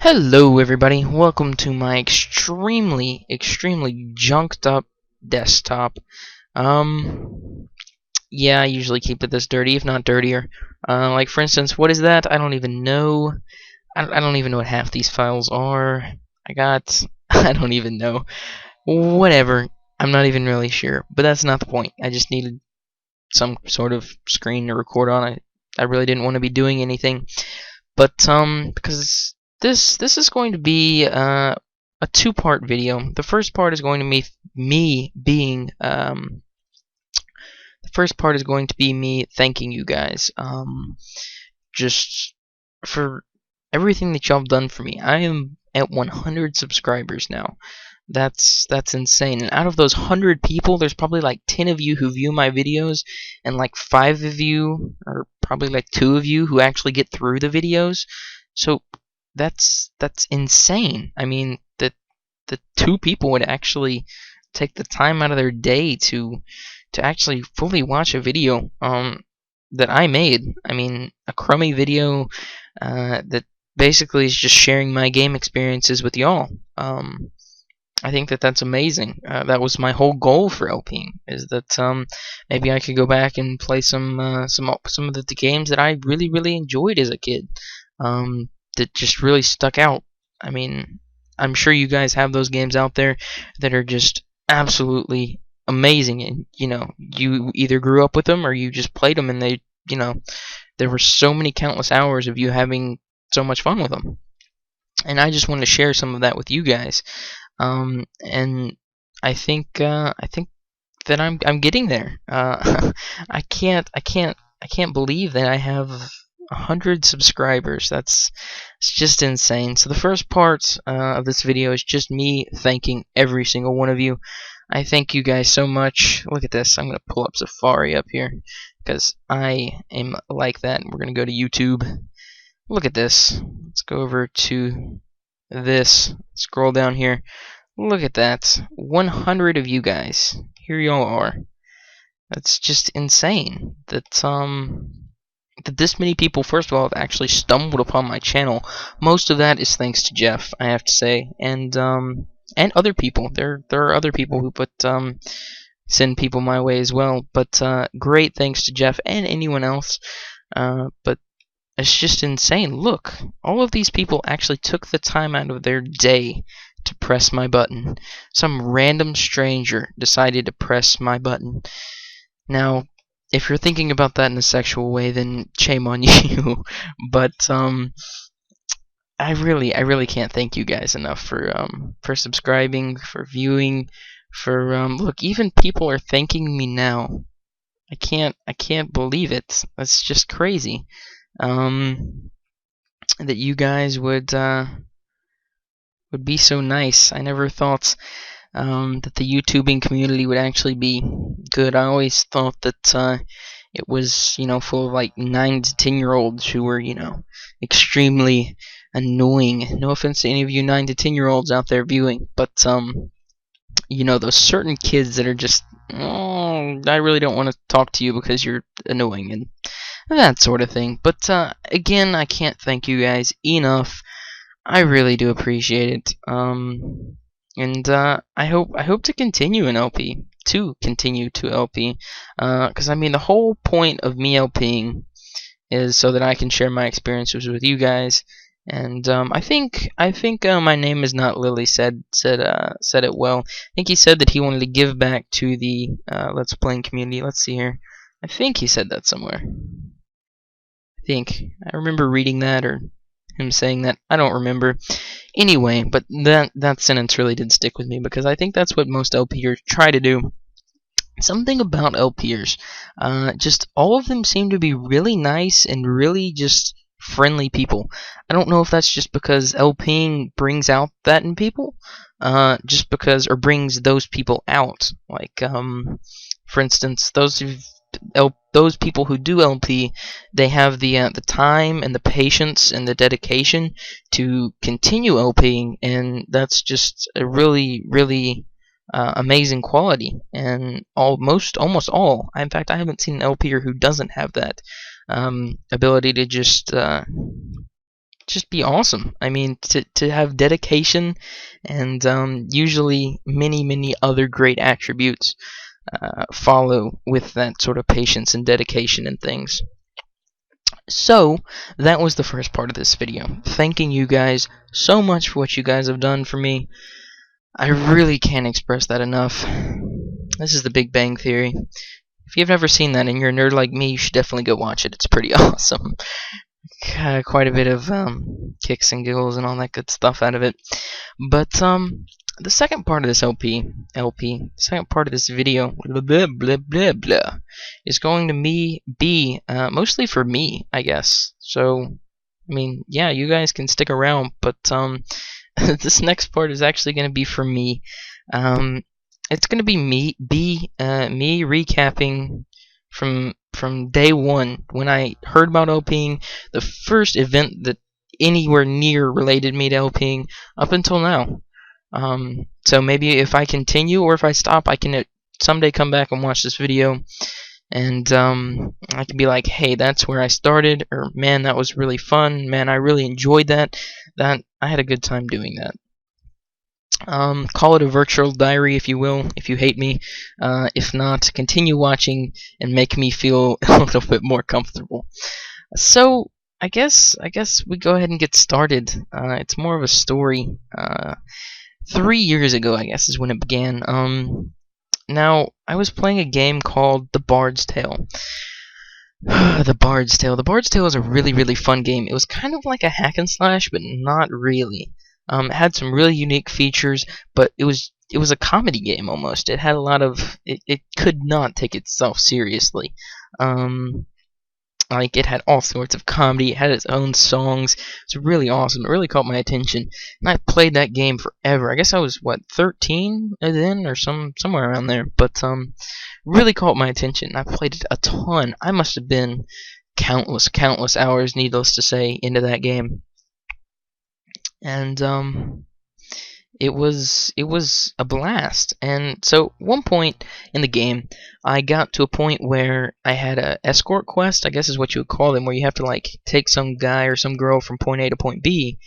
Hello everybody, welcome to my extremely junked up desktop. Yeah, I usually keep it this dirty, if not dirtier. Like for instance, what is that? I don't even know. I don't even know what half these files are. I don't even know. Whatever, I'm not even really sure, but that's not the point. I just needed some sort of screen to record on. I really didn't want to be doing anything. But because this is going to be a two-part video. The first part is going to be me being the first part is going to be me thanking you guys just for everything that y'all have done for me. I am at 100 subscribers now. That's insane. And out of those 100 people, there's probably like 10 of you who view my videos, and like 5 of you, or probably like 2 of you, who actually get through the videos. So that's insane. I mean, the 2 people would actually take the time out of their day to actually fully watch a video that I made. I mean, a crummy video that basically is just sharing my game experiences with y'all. I think that that's amazing. That was my whole goal for LPing, is that maybe I could go back and play some of the games that I really enjoyed as a kid. That just really stuck out. I mean, I'm sure you guys have those games out there that are just absolutely amazing, and you either grew up with them or you just played them, and there were so many countless hours of you having so much fun with them. And I just wanted to share some of that with you guys. And I think that I'm getting there. I can't believe that I have 100 subscribers. It's just insane. So the first part of this video is just me thanking every single one of you. I thank you guys so much. Look at this. I'm gonna pull up Safari up here because I am like that. We're gonna go to YouTube. Look at this. Let's go over to this. Scroll down here. Look at that. 100 of you guys. Here y'all are. That's just insane. That this many people, first of all, have actually stumbled upon my channel. Most of that is thanks to Jeff, I have to say, and other people. There are other people who send people my way as well. But great thanks to Jeff and anyone else. But it's just insane. Look, all of these people actually took the time out of their day to press my button. Some random stranger decided to press my button. Now, if you're thinking about that in a sexual way, then shame on you. But I really can't thank you guys enough for subscribing, for viewing, for look, even people are thanking me now. I can't believe it. That's just crazy. That you guys would be so nice. I never thought that the YouTubing community would actually be good. I always thought that it was, full of like 9 to 10-year-olds who were, extremely annoying. No offense to any of you 9 to 10-year-olds out there viewing, but those certain kids that are just, oh, I really don't want to talk to you because you're annoying and that sort of thing. But again, I can't thank you guys enough. I really do appreciate it. And I hope to continue in LP, because I mean the whole point of me LPing is so that I can share my experiences with you guys. And I think my name is not Lily said it well. I think he said that he wanted to give back to the Let's Playing community. Let's see here. I think he said that somewhere. I remember reading that or him saying that. I don't remember. Anyway, but that sentence really did stick with me because I think that's what most LPers try to do. Something about LPers, just all of them seem to be really nice and really just friendly people. I don't know if that's just because LPing brings out that in people, or brings those people out. Like, for instance, those people who do LP, they have the time and the patience and the dedication to continue LPing, and that's just a really amazing quality. And almost all, in fact, I haven't seen an LPer who doesn't have that ability to just just be awesome. I mean, to have dedication and usually many other great attributes follow with that sort of patience and dedication and things. So that was the first part of this video. Thanking you guys so much for what you guys have done for me. I really can't express that enough. This is The Big Bang Theory. If you've never seen that and you're a nerd like me, you should definitely go watch it. It's pretty awesome. Quite a bit of kicks and giggles and all that good stuff out of it. But the second part of this second part of this video, blah blah blah blah, is going to be mostly for me, I guess. So, I mean, yeah, you guys can stick around, but this next part is actually going to be for me. It's going to be me recapping from day one when I heard about LPing, the first event that anywhere near related me to LPing up until now. So maybe if I continue or if I stop, I can someday come back and watch this video, and I can be like, hey, that's where I started, or man, that was really fun, man, I really enjoyed that. I had a good time doing that. Call it a virtual diary if you will, if you hate me. If not, continue watching and make me feel a little bit more comfortable. So I guess we go ahead and get started. It's more of a story. 3 years ago, I guess, is when it began. Now I was playing a game called The Bard's Tale. The Bard's Tale. The Bard's Tale is a really fun game. It was kind of like a hack and slash, but not really. It had some really unique features, but it was a comedy game almost. It had a lot of it could not take itself seriously. Like, it had all sorts of comedy. It had its own songs. It's really awesome. It really caught my attention, and I played that game forever. I guess I was 13 then, or somewhere around there. But really caught my attention. I played it a ton. I must have been countless hours, needless to say, into that game. And it was a blast. And so one point in the game, I got to a point where I had a escort quest, I guess is what you would call them, where you have to like take some guy or some girl from point A to point B.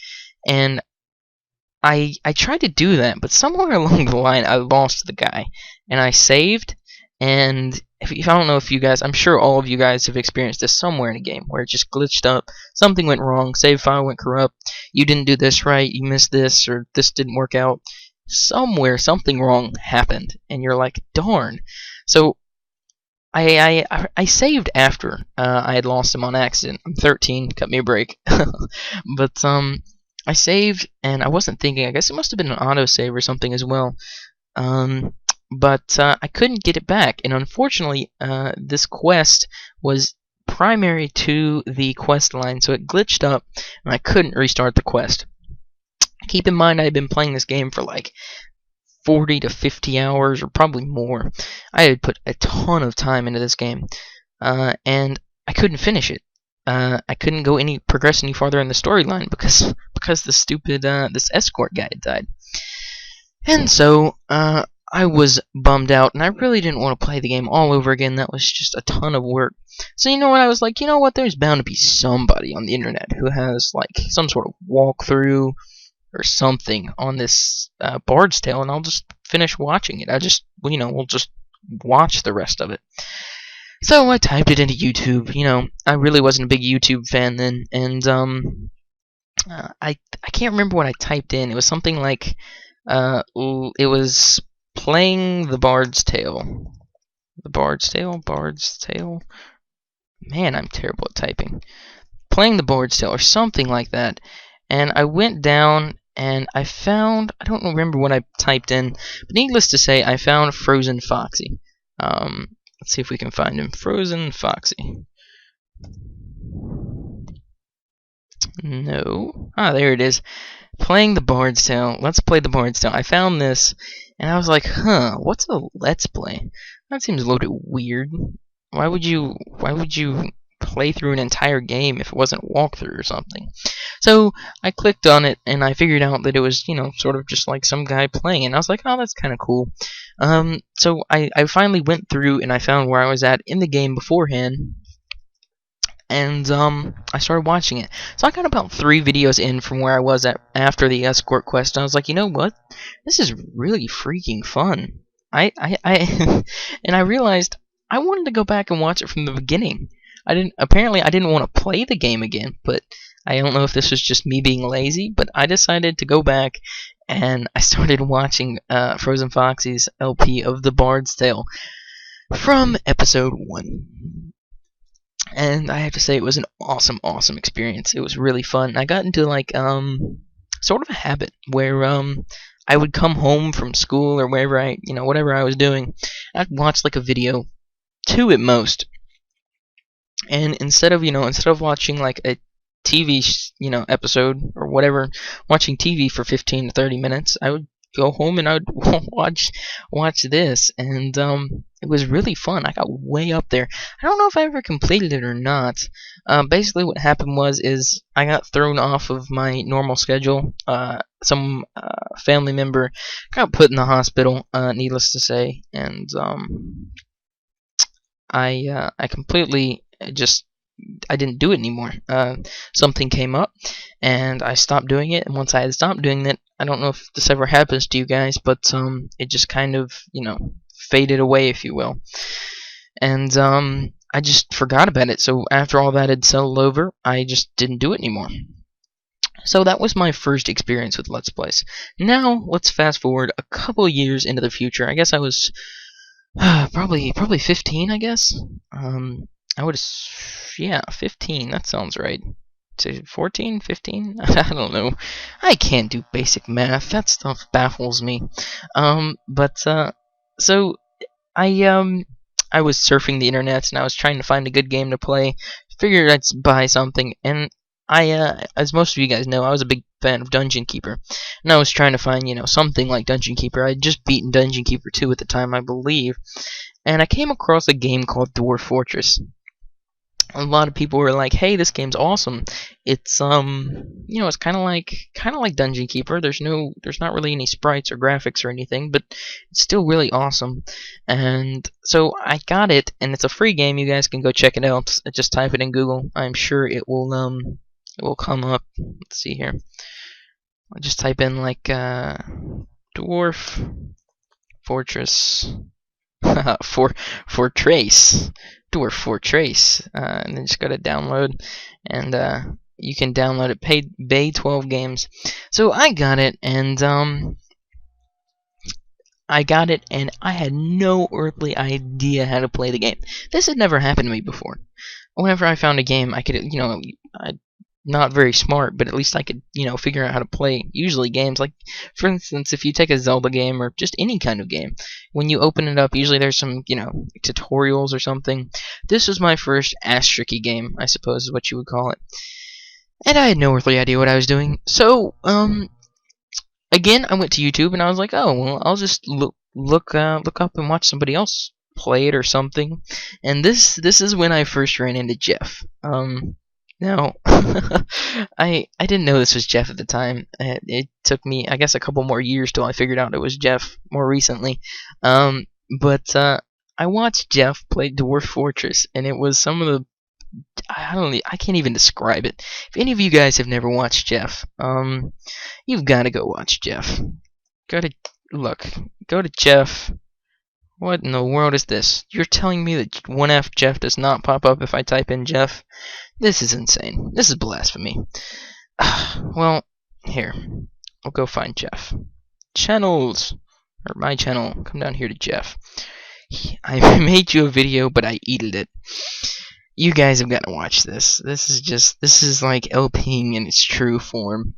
And I tried to do that, but somewhere along the line I lost the guy, and I saved. And I don't know if you guys, I'm sure all of you guys have experienced this somewhere in a game where it just glitched up, something went wrong, save file went corrupt, you didn't do this right, you missed this, or this didn't work out. Somewhere something wrong happened, and you're like, darn. So I saved after I had lost him on accident. I'm 13, cut me a break. But I saved, and I wasn't thinking. I guess it must have been an autosave or something as well. But I couldn't get it back, and unfortunately, this quest was primary to the quest line, so it glitched up, and I couldn't restart the quest. Keep in mind, I had been playing this game for like 40 to 50 hours, or probably more. I had put a ton of time into this game, and I couldn't finish it. I couldn't progress any farther in the storyline because the stupid this escort guy had died, and so I was bummed out, and I really didn't want to play the game all over again. That was just a ton of work. So you know what? I was like, you know what? There's bound to be somebody on the internet who has like some sort of walkthrough or something on this Bard's Tale, and I'll just finish watching it. We'll just watch the rest of it. So I typed it into YouTube. I really wasn't a big YouTube fan then, and I can't remember what I typed in. It was something like it was playing the Bard's Tale. The Bard's Tale? Bard's Tale? Man, I'm terrible at typing. Playing the Bard's Tale, or something like that. And I went down, and I found, I don't remember what I typed in, but needless to say, I found Frozen Foxy. Let's see if we can find him. Frozen Foxy. No. Ah, there it is. Playing the Bard's Tale. Let's play the Bard's Tale. I found this, and I was like, what's a Let's Play? That seems a little bit weird. Why would you play through an entire game if it wasn't a walkthrough or something? So I clicked on it, and I figured out that it was, sort of just like some guy playing, and I was like, oh, that's kind of cool. So I finally went through, and I found where I was at in the game beforehand, and I started watching it. So I got about 3 videos in from where I was at after the escort quest, and I was like, you know what? This is really freaking fun. I and I realized I wanted to go back and watch it from the beginning. Apparently I didn't want to play the game again, but I don't know if this was just me being lazy, but I decided to go back and I started watching Frozen Foxy's LP of The Bard's Tale from episode 1. And I have to say it was an awesome experience. It was really fun. I got into like sort of a habit where I would come home from school or wherever whatever I was doing, I'd watch like a video, 2 at most. And instead of watching like a TV episode or whatever, watching TV for 15 to 30 minutes, I would go home and I would watch this, and it was really fun. I got way up there. I don't know if I ever completed it or not. Basically what happened is I got thrown off of my normal schedule. Some family member got put in the hospital, needless to say, and I completely I didn't do it anymore. Something came up, and I stopped doing it. And once I had stopped doing it, I don't know if this ever happens to you guys, but it just kind of faded away, if you will. And I just forgot about it. So after all that had settled over, I just didn't do it anymore. So that was my first experience with Let's Plays. Now let's fast forward a couple years into the future. I guess I was probably 15. I guess. I would, yeah, 15, that sounds right. 14, 15? I don't know. I can't do basic math. That stuff baffles me. So I was surfing the internet and I was trying to find a good game to play. Figured I'd buy something, and as most of you guys know, I was a big fan of Dungeon Keeper. And I was trying to find, something like Dungeon Keeper. I'd just beaten Dungeon Keeper 2 at the time, I believe. And I came across a game called Dwarf Fortress. A lot of people were like, "Hey, this game's awesome. It's it's kind of like Dungeon Keeper. There's not really any sprites or graphics or anything, but it's still really awesome." And so I got it, and it's a free game. You guys can go check it out. Just type it in Google. I'm sure it will come up. Let's see here. I'll just type in like Dwarf Fortress Fortress. Dwarf Fortress, and then just go to download, and you can download it. Pay 12 games. So I got it, and I had no earthly idea how to play the game. This had never happened to me before. Whenever I found a game, I could, I'm not very smart, but at least I could, figure out how to play. Usually games, like, for instance, if you take a Zelda game or just any kind of game, when you open it up, usually there's some, tutorials or something. This was my first ass-tricky game, I suppose is what you would call it. And I had no earthly idea what I was doing. So, again, I went to YouTube and I was like, oh, well, I'll just look up and watch somebody else play it or something. And this is when I first ran into Jeff. Now, I didn't know this was Jeff at the time. It took me, I guess, a couple more years till I figured out it was Jeff more recently. But I watched Jeff play Dwarf Fortress, and it was some of the, I can't even describe it. If any of you guys have never watched Jeff, you've got to go watch Jeff. Go to Jeff. What in the world is this? You're telling me that 1F Jeff does not pop up if I type in Jeff? This is insane. This is blasphemy. Well, here. I'll go find Jeff. Channels. Or my channel. Come down here to Jeff. I made you a video, but I edited it. You guys have got to watch this. This is like LPing in its true form.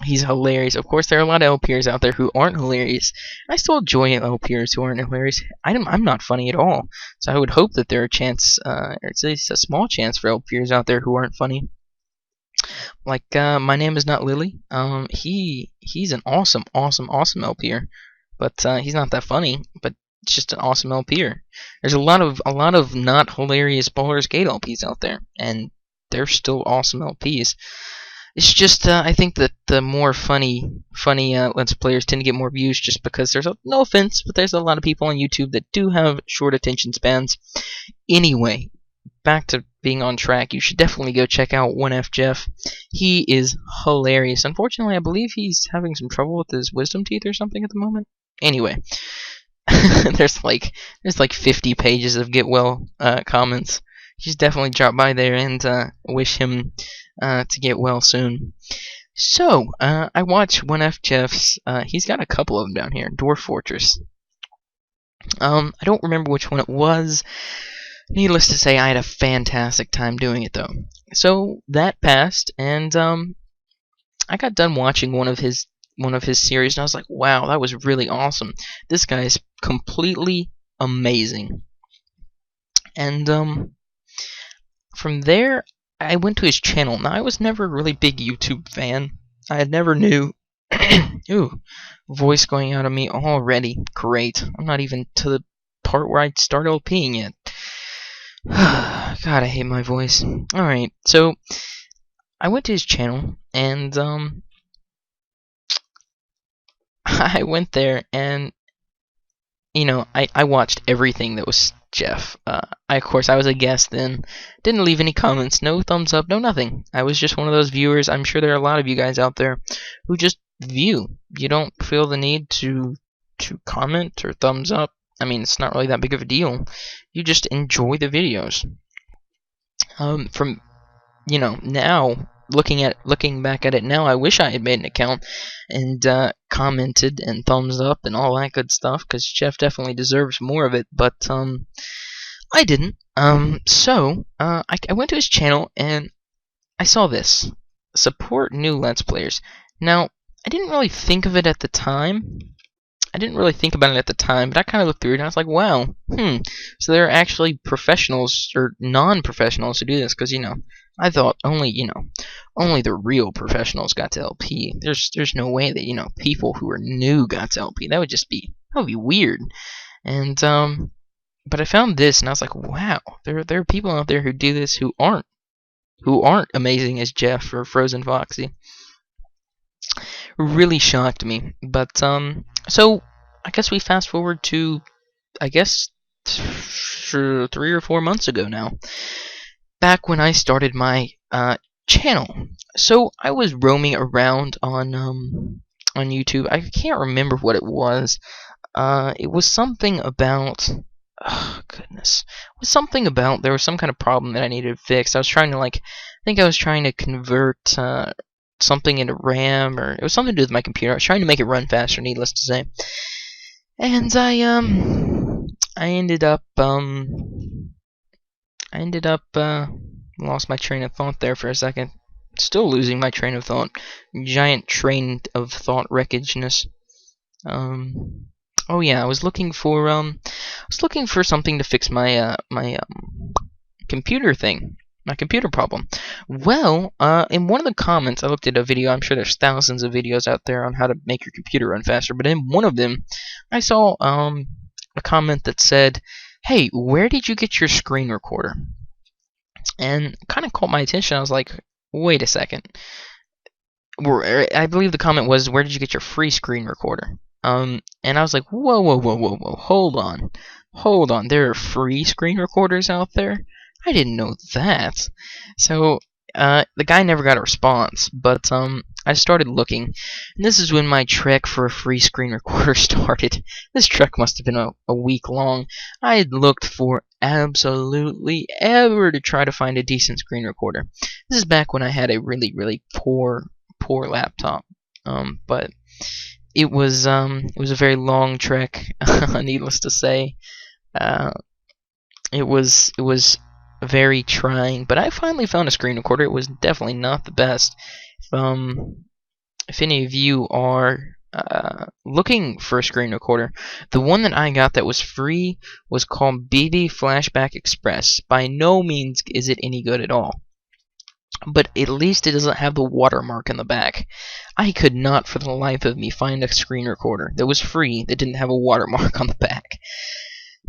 He's hilarious. Of course, there are a lot of LPers out there who aren't hilarious. I still enjoy LPers who aren't hilarious. I'm not funny at all. So I would hope that there are or at least a small chance for LPers out there who aren't funny. Like, my name is not Lily. He's an awesome LPer. But he's not that funny. But it's just an awesome LPer. There's a lot of not hilarious Baldur's Gate LPs out there, and they're still awesome LPs. It's just, I think that the more funny Let's Players tend to get more views just because no offense, but there's a lot of people on YouTube that do have short attention spans. Anyway, back to being on track, you should definitely go check out 1F Jeff. He is hilarious. Unfortunately, I believe he's having some trouble with his wisdom teeth or something at the moment. Anyway, there's like 50 pages of get well comments. You should definitely drop by there and wish him to get well soon. So, I watched 1F Jeff's, he's got a couple of them down here, Dwarf Fortress. I don't remember which one it was. Needless to say, I had a fantastic time doing it, though. So, that passed, and, I got done watching one of his series, and I was like, wow, that was really awesome. This guy is completely amazing. And, from there, I went to his channel. Now, I was never a really big YouTube fan. I never knew. Ooh, voice going out of me already. Great. I'm not even to the part where I start LPing yet. God, I hate my voice. Alright, so I went to his channel, and I went there, and you know, I watched everything that was Jeff. Of course, I was a guest then. Didn't leave any comments, no thumbs up, no nothing. I was just one of those viewers. I'm sure there are a lot of you guys out there who just view. You don't feel the need to comment or thumbs up. I mean, it's not really that big of a deal. You just enjoy the videos. From now, looking back at it now, I wish I had made an account and commented and thumbs up and all that good stuff, because Jeff definitely deserves more of it, but I didn't. So I went to his channel and I saw this: support new Let's Players. Now, I didn't really think of it at the time. I didn't really think about it at the time, but I kind of looked through it and I was like, wow, so there are actually professionals or non-professionals who do this, because, I thought only the real professionals got to LP. There's no way that, people who are new got to LP. That would be weird. And, but I found this and I was like, wow, there are people out there who do this who aren't amazing as Jeff or Frozen Foxy. Really shocked me. But so I guess we fast forward to 3 or 4 months ago now, back when I started my channel. So I was roaming around on YouTube. I can't remember what it was. It was something about, oh goodness, it was something about there was some kind of problem that I needed fixed. I was trying to I was trying to convert something into RAM, or it was something to do with my computer. I was trying to make it run faster, needless to say. And I ended up lost my train of thought there for a second. Still losing my train of thought. Giant train of thought wreckageness. Oh yeah, I was looking for something to fix my computer thing. My computer problem. Well, in one of the comments, I looked at a video. I'm sure there's thousands of videos out there on how to make your computer run faster, but in one of them, I saw a comment that said, "Hey, where did you get your screen recorder?" And kind of caught my attention. I was like, "Wait a second." I believe the comment was, "Where did you get your free screen recorder?" And I was like, "Whoa, hold on. There are free screen recorders out there? I didn't know that." So the guy never got a response, but I started looking, and this is when my trek for a free screen recorder started. This trek must have been a week long. I had looked for absolutely ever to try to find a decent screen recorder. This is back when I had a really poor laptop, but it was a very long trek. Needless to say, it was very trying, but I finally found a screen recorder. It was definitely not the best. If any of you are looking for a screen recorder, the one that I got that was free was called BB Flashback Express. By no means is it any good at all, but at least it doesn't have the watermark in the back. I could not for the life of me find a screen recorder that was free that didn't have a watermark on the back.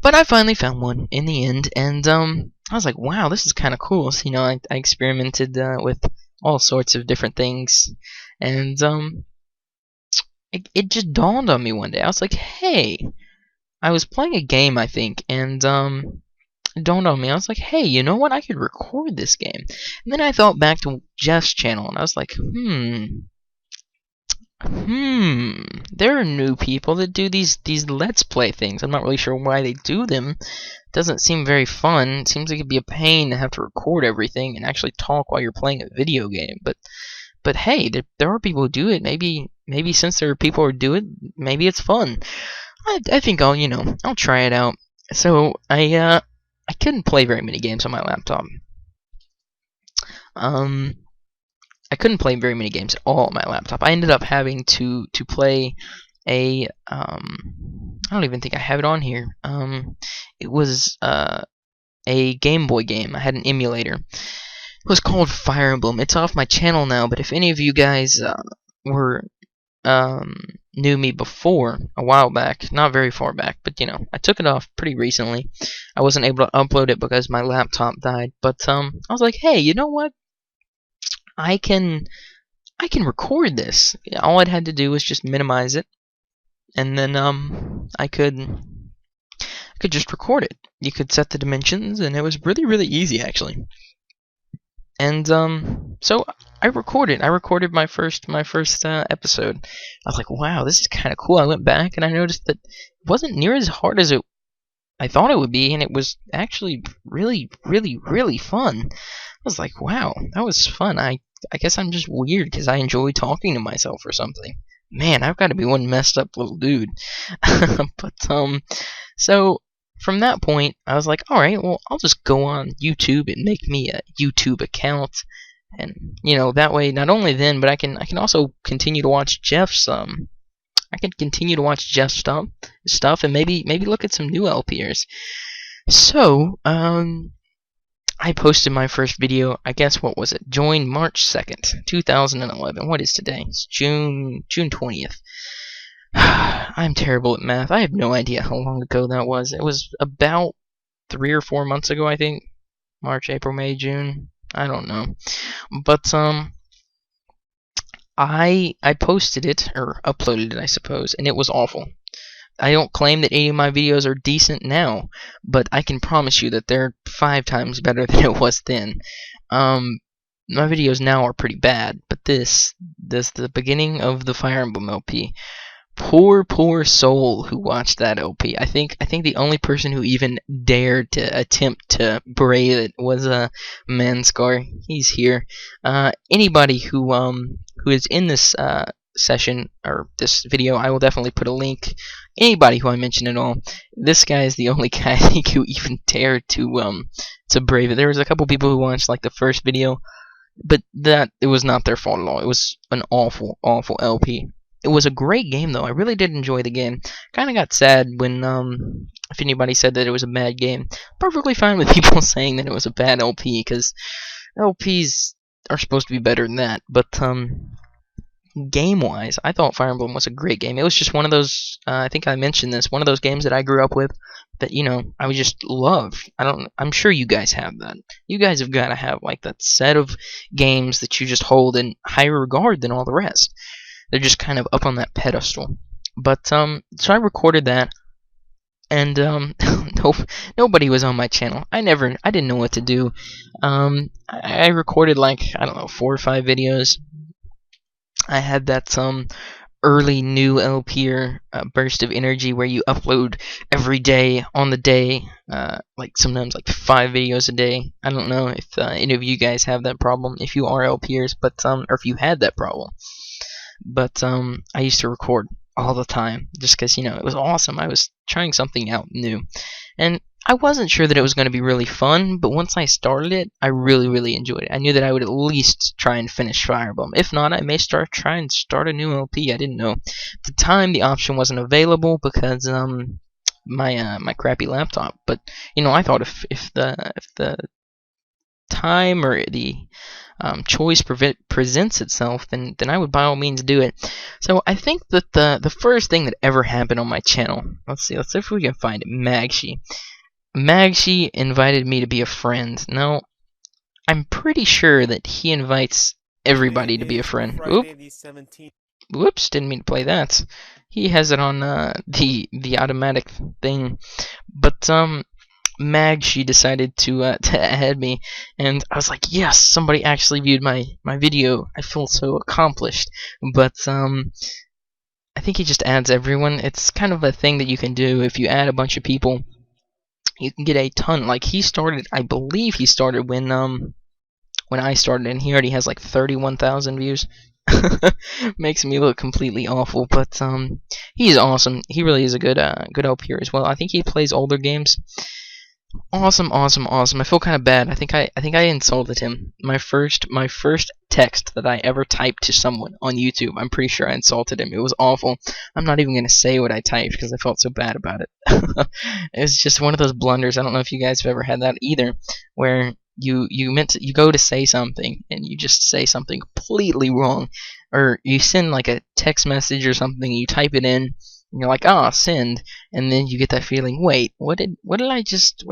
But I finally found one in the end, and I was like, wow, this is kind of cool. So, I experimented with all sorts of different things, and it just dawned on me one day. I was like, hey, I was playing a game, I think, and it dawned on me. I was like, hey, you know what? I could record this game. And then I thought back to Jeff's channel, and I was like, there are new people that do these Let's Play things. I'm not really sure why they do them. It doesn't seem very fun. It seems like it'd be a pain to have to record everything and actually talk while you're playing a video game. But hey, there are people who do it. Maybe since there are people who do it, maybe it's fun. I think I'll try it out. So I couldn't play very many games on my laptop. I couldn't play very many games at all on my laptop. I ended up having to play a I don't even think I have it on here. It was a Game Boy game. I had an emulator. It was called Fire Emblem. It's off my channel now, but if any of you guys were knew me before, a while back, not very far back, but I took it off pretty recently. I wasn't able to upload it because my laptop died, but I was like, hey, you know what? I can record this. All I'd had to do was just minimize it, and then I could just record it. You could set the dimensions, and it was really easy actually. And so I recorded my first episode. I was like, wow, this is kind of cool. I went back and I noticed that it wasn't near as hard as I thought it would be, and it was actually really fun. I was like, wow, that was fun. I guess I'm just weird because I enjoy talking to myself or something. Man, I've got to be one messed up little dude. But so from that point, I was like, all right, well, I'll just go on YouTube and make me a YouTube account, and that way, not only then, but I can also continue to watch Jeff's I can continue to watch Jeff's stuff, and maybe look at some new LPers. So I posted my first video. I guess what was it? Join March 2nd, 2011. What is today? It's June 20th. I'm terrible at math. I have no idea how long ago that was. It was about 3 or 4 months ago, I think. March, April, May, June. I don't know. But I posted it, or uploaded it, I suppose, and it was awful. I don't claim that any of my videos are decent now, but I can promise you that they're 5 times better than it was then. My videos now are pretty bad, but this the beginning of the Fire Emblem LP. Poor soul who watched that LP. I think the only person who even dared to attempt to brave it was Manscar. He's here. Anybody who is in this session or this video, I will definitely put a link. Anybody who I mention at all, this guy is the only guy I think who even dared to brave it. There was a couple people who watched like the first video, but it was not their fault at all. It was an awful LP. It was a great game though. I really did enjoy the game. Kind of got sad when if anybody said that it was a bad game. Perfectly fine with people saying that it was a bad LP, because LPs are supposed to be better than that. But game-wise, I thought Fire Emblem was a great game. It was just one of those, I think I mentioned this, one of those games that I grew up with that, I would just love. I'm sure you guys have that. You guys have got to have like that set of games that you just hold in higher regard than all the rest. They're just kind of up on that pedestal. But so I recorded that, and nobody was on my channel. I didn't know what to do. I recorded like, I don't know, 4 or 5 videos. I had that early new LPer burst of energy where you upload every day on the day, like sometimes like 5 videos a day. I don't know if any of you guys have that problem, if you are LPers, but or if you had that problem. But I used to record all the time just because it was awesome. I was trying something out new, and I wasn't sure that it was going to be really fun, but once I started it, I really enjoyed it. I knew that I would at least try and finish Fire Emblem. If not, I may try and start a new LP. I didn't know. At the time, the option wasn't available because my crappy laptop. But I thought if the time or the choice presents itself, then I would by all means do it. So I think that the first thing that ever happened on my channel, let's see if we can find it. Magshi invited me to be a friend. Now, I'm pretty sure that he invites everybody to be a friend. Whoops, didn't mean to play that. He has it on the automatic thing. But Mag, she decided to add me, and I was like, yes, somebody actually viewed my video. I feel so accomplished. But I think he just adds everyone. It's kind of a thing that you can do if you add a bunch of people. You can get a ton. Like, he started, I believe he started when I started, and he already has like 31,000 views. Makes me look completely awful, but he's awesome. He really is a good LPer as well. I think he plays older games. Awesome, awesome, awesome. I feel kind of bad. I think I insulted him. My first text that I ever typed to someone on YouTube. I'm pretty sure I insulted him. It was awful. I'm not even gonna say what I typed because I felt so bad about it. It was just one of those blunders. I don't know if you guys have ever had that either, where you go to say something and you just say something completely wrong, or you send like a text message or something, you type it in, and you're like, ah, send, and then you get that feeling, wait, what did I just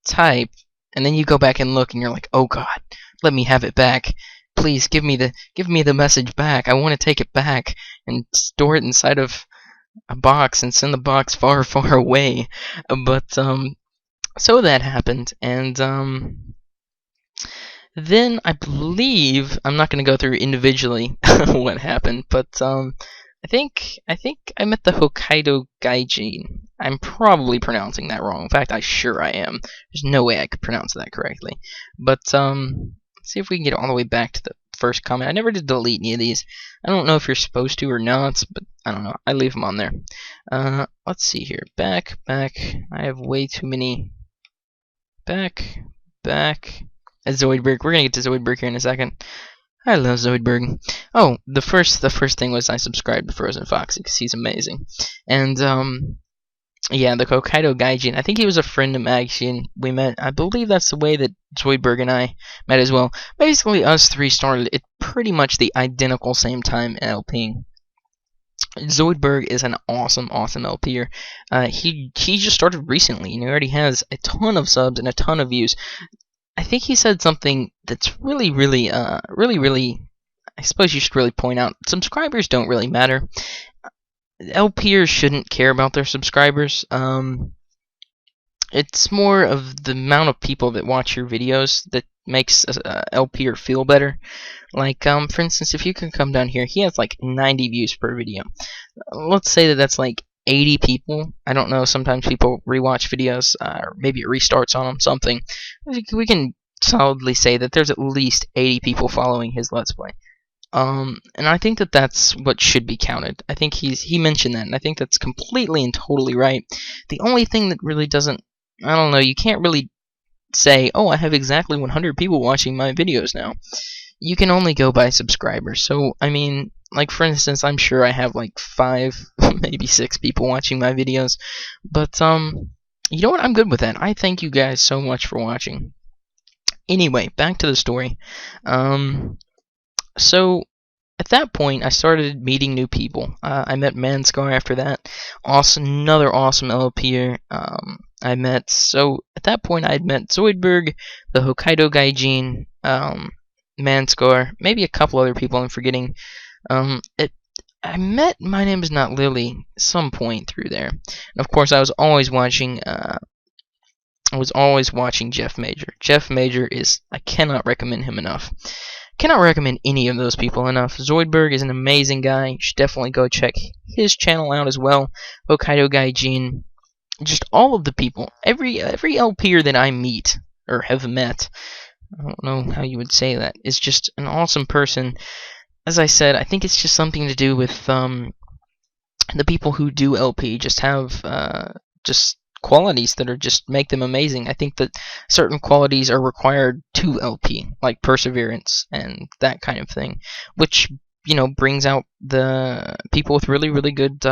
type? And then you go back and look, and you're like, oh god, let me have it back. Please give me the message back. I want to take it back and store it inside of a box and send the box far, far away. But so that happened, and then I believe, I'm not going to go through individually what happened, but I think I met the Hokkaido Gaijin. I'm probably pronouncing that wrong. In fact, I am. There's no way I could pronounce that correctly. But let's see if we can get all the way back to the first comment. I never did delete any of these. I don't know if you're supposed to or not, but I don't know. I leave them on there. Let's see here. Back. I have way too many. Back. Zoidberg. We're gonna get to Zoidberg here in a second. I love Zoidberg. Oh, the first thing was I subscribed to Frozen Foxy because he's amazing. And yeah, the Hokkaido Gaijin. I think he was a friend of Magshin. We met. I believe that's the way that Zoidberg and I met as well. Basically, us three started at pretty much the identical same time LPing. Zoidberg is an awesome LPer. He just started recently, and he already has a ton of subs and a ton of views. I think he said something that's really, I suppose you should really point out, subscribers don't really matter. LPers shouldn't care about their subscribers. It's more of the amount of people that watch your videos that makes a LPer feel better. Like, for instance, if you can come down here, he has like 90 views per video. Let's say that that's like 80 people. I don't know, sometimes people rewatch videos, or maybe it restarts on them, something. We can solidly say that there's at least 80 people following his Let's Play. And I think that that's what should be counted. I think he mentioned that, and I think that's completely and totally right. The only thing that really doesn't, I don't know, you can't really say, oh, I have exactly 100 people watching my videos now. You can only go by subscribers. So, I mean, like, for instance, I'm sure I have like 5, maybe 6 people watching my videos. But, you know what? I'm good with that. I thank you guys so much for watching. Anyway, back to the story. So, at that point, I started meeting new people. I met Manscar after that. Another awesome LPer. At that point, I had met Zoidberg, the Hokkaido Gaijin, Manscar, maybe a couple other people I'm forgetting. I met My Name Is Not Lily some point through there. And of course, I was always watching Jeff Major. Jeff Major is, I cannot recommend him enough. Cannot recommend any of those people enough. Zoidberg is an amazing guy. You should definitely go check his channel out as well. Hokkaido Gaijin. Just all of the people. Every LPer that I meet, or have met, I don't know how you would say that, is just an awesome person. As I said, I think it's just something to do with the people who do LP just have just qualities that are just make them amazing. I think that certain qualities are required to LP, like perseverance and that kind of thing, which, you know, brings out the people with really good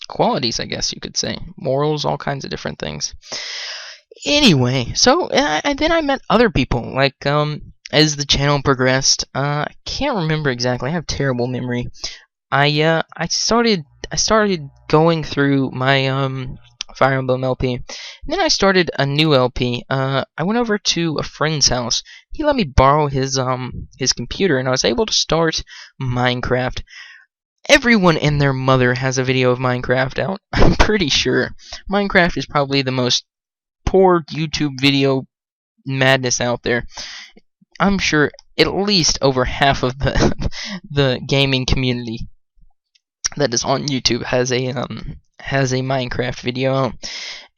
qualities, I guess you could say. Morals, all kinds of different things. Anyway, so and then I met other people, like, as the channel progressed. I can't remember exactly. I have terrible memory. I started going through my Fire Emblem LP. And then I started a new LP. I went over to a friend's house. He let me borrow his computer, and I was able to start Minecraft. Everyone and their mother has a video of Minecraft out. I'm pretty sure. Minecraft is probably the most poor YouTube video madness out there. I'm sure at least over half of the the gaming community that is on YouTube has a Minecraft video out.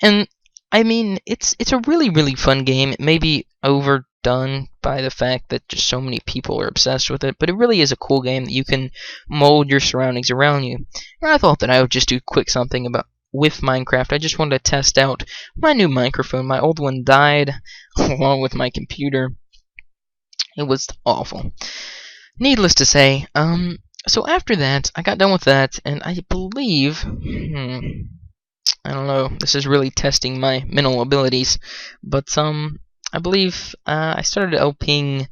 And I mean, it's a really fun game. It may be overdone by the fact that just so many people are obsessed with it, but it really is a cool game that you can mold your surroundings around you. And I thought that I would just do quick something about with Minecraft. I just wanted to test out my new microphone. My old one died along with my computer. It was awful. Needless to say, so after that, I got done with that, and I believe, I don't know, this is really testing my mental abilities, but, I believe, I started LPing,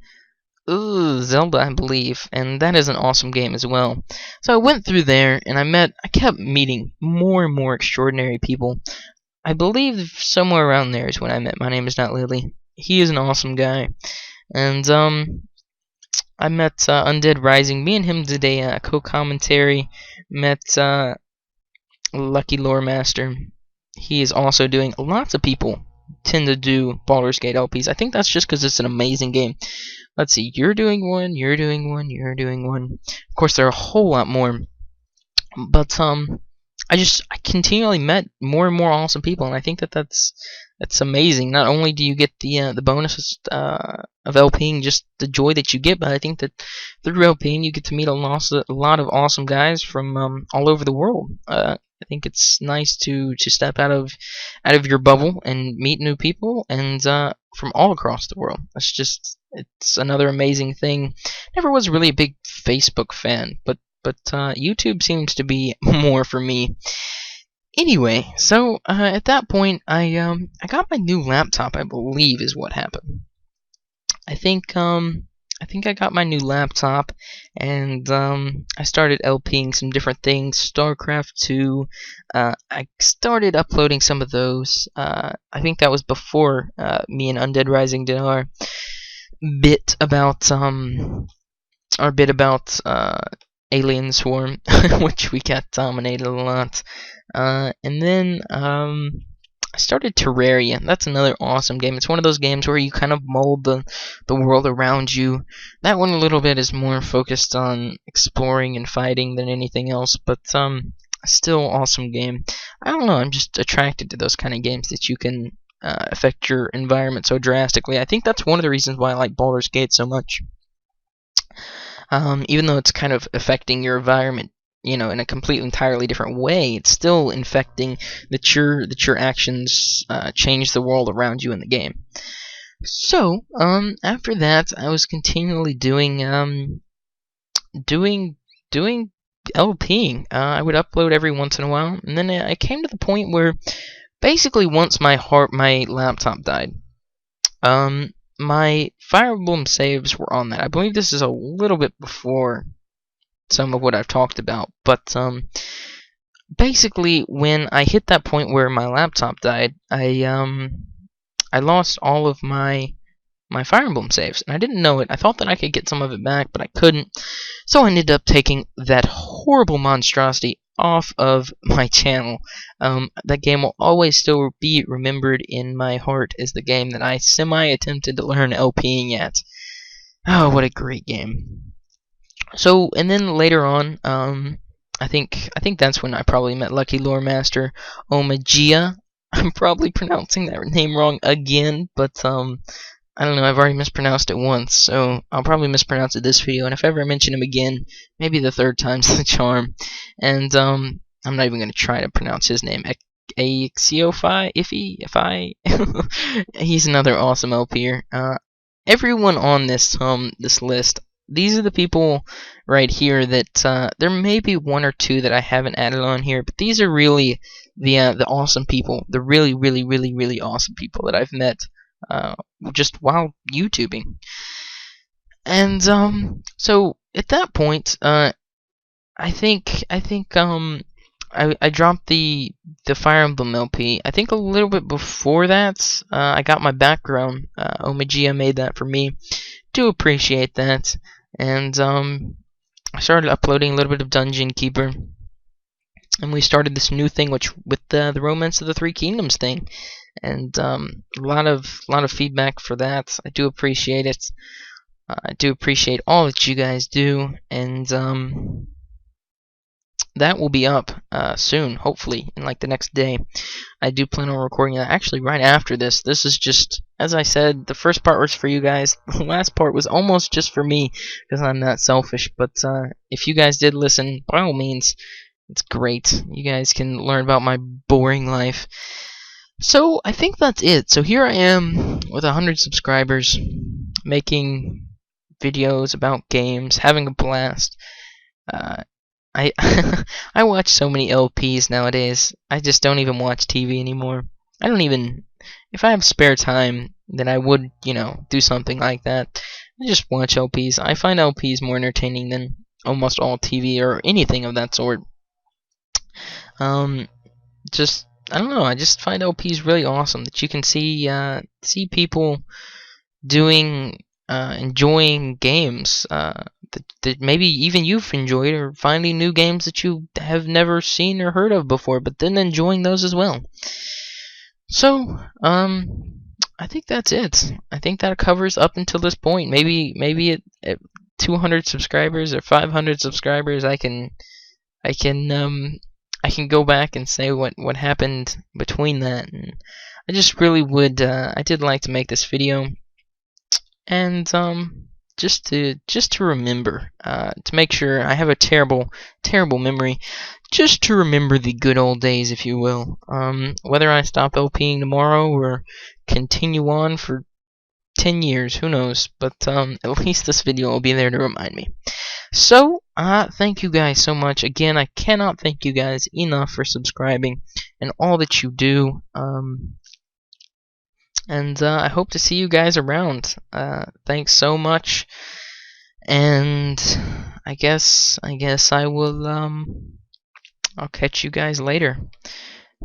Zelda, I believe, and that is an awesome game as well. So I went through there, and I kept meeting more and more extraordinary people. I believe somewhere around there is when I met My Name Is Not Lily. He is an awesome guy, and, I met Undead Rising. Me and him did a co-commentary. Met Lucky Lore Master. He is also doing. Lots of people tend to do Baldur's Gate LPs. I think that's just because it's an amazing game. Let's see. You're doing one. You're doing one. You're doing one. Of course, there are a whole lot more. But I continually met more and more awesome people, and I think that's amazing. Not only do you get the bonuses of LPing, just the joy that you get, but I think that through LPing you get to meet a lot of awesome guys from all over the world. I think it's nice to step out of your bubble and meet new people, and from all across the world. It's another amazing thing. Never was really a big Facebook fan, but YouTube seems to be more for me. Anyway, so at that point, I got my new laptop. I believe is what happened. I think I got my new laptop, and I started LPing some different things. StarCraft 2. I started uploading some of those. I think that was before me and Undead Rising did our bit about Alien Swarm, which we got dominated a lot. And then I started Terraria. That's another awesome game. It's one of those games where you kind of mold the world around you. That one a little bit is more focused on exploring and fighting than anything else, but still awesome game. I don't know, I'm just attracted to those kind of games that you can affect your environment so drastically. I think that's one of the reasons why I like Baldur's Gate so much. Even though it's kind of affecting your environment, in a completely entirely different way, it's still infecting that your actions change the world around you in the game. So, after that, I was continually doing LPing. I would upload every once in a while, and then I came to the point where, basically, once my laptop died, my Fire Emblem saves were on that. I believe this is a little bit before some of what I've talked about, but basically when I hit that point where my laptop died, I lost all of my Fire Emblem saves, and I didn't know it. I thought that I could get some of it back, but I couldn't, so I ended up taking that horrible monstrosity off of my channel. That game will always still be remembered in my heart as the game that I semi-attempted to learn LPing at. Oh, what a great game. So, and then later on, I think that's when I probably met Lucky Lore Master Omagia. I'm probably pronouncing that name wrong again, but I don't know, I've already mispronounced it once, so I'll probably mispronounce it this video, and if ever I mention him again, maybe the third time's the charm. And I'm not even going to try to pronounce his name. Axiofi? If he's another awesome LPer. Everyone on this list, these are the people right here that there may be one or two that I haven't added on here, but these are really the awesome people, the really awesome people that I've met just while YouTubing. And so at that point, I think I dropped the Fire Emblem LP. I think a little bit before that, I got my background. Omagia made that for me. Do appreciate that. And I started uploading a little bit of Dungeon Keeper, and we started this new thing, with the Romance of the Three Kingdoms thing. and a lot of feedback for that. I do appreciate it. I do appreciate all that you guys do, and that will be up soon, hopefully in like the next day. I do plan on recording that actually right after this. This is just, as I said, the first part was for you guys. The last part was almost just for me because I'm that selfish. But if you guys did listen, by all means, it's great. You guys can learn about my boring life. So I think that's it. So here I am with 100 subscribers, making videos about games, having a blast. I I watch so many LPs nowadays. I just don't even watch TV anymore. I don't even, if I have spare time, then I would, do something like that. I just watch LPs. I find LPs more entertaining than almost all TV or anything of that sort. Um, just I don't know. I just find LPs really awesome that you can see people doing enjoying games that maybe even you've enjoyed, or finding new games that you have never seen or heard of before, but then enjoying those as well. So I think that's it. I think that covers up until this point. Maybe at 200 subscribers or 500 subscribers, I can go back and say what happened between that. And I just really would. I did like to make this video, and just to remember, to make sure. I have a terrible memory. Just to remember the good old days, if you will. Whether I stop LPing tomorrow or continue on for 10 years, who knows? But at least this video will be there to remind me. So, thank you guys so much. Again, I cannot thank you guys enough for subscribing and all that you do. And I hope to see you guys around. Thanks so much. And I guess I will I'll catch you guys later.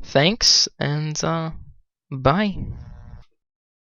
Thanks, and bye.